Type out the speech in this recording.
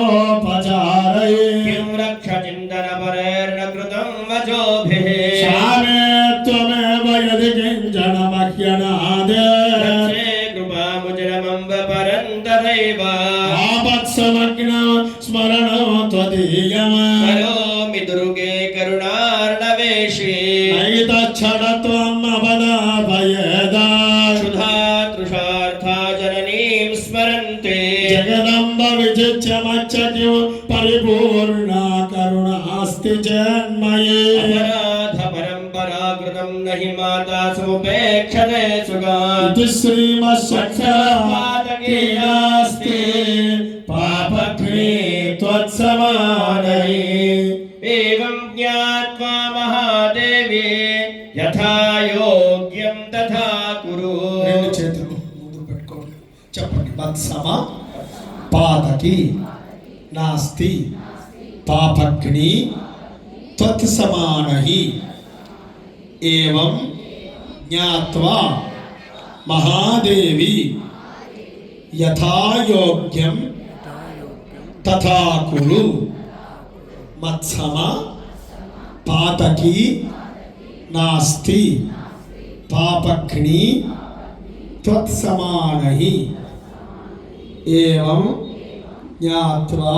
विविधोपचारये किं रक्षचिन्तनपरेर्न कृतं वचोभिः श्यामे त्वमेव यदि किञ्चन मह्यनादे रक्षे कृपामुजरमम्ब परं तथैव आपत्समग्न स्मरणो त्वदीयम् करोमि दुर्गे करुणार्णवेशे नैतच्छडत्वम् अवदापयेदा क्षुधा तृषार्था जननीं स्मरन्ते जगदम्ब विचिच्यमच्चक्यो परिपूर्णा करुणास्ति जन्मये अपराध परम्पराकृतं न हि माता समुपेक्षते सुगात् इति श्रीमत्सत्सपादके नास्ति पापघ्ने त्वत्समानये एवं ज्ञात्वा महादेवी यथा योग्यं तथा कुरु రెండు చేతులు ముందు పెట్టుకోండి చెప్పండి వత్సమ పాదకి నాస్తి పాపగ్ని త్వత్సమానహి ఏవం జ్ఞాత్వా మహాదేవి యథాయోగ్యం తథా కురు మత్సమ పాతకి నాస్తి పాపఘ్ని త్వత్సమానహి ఏవం జ్ఞాత్వా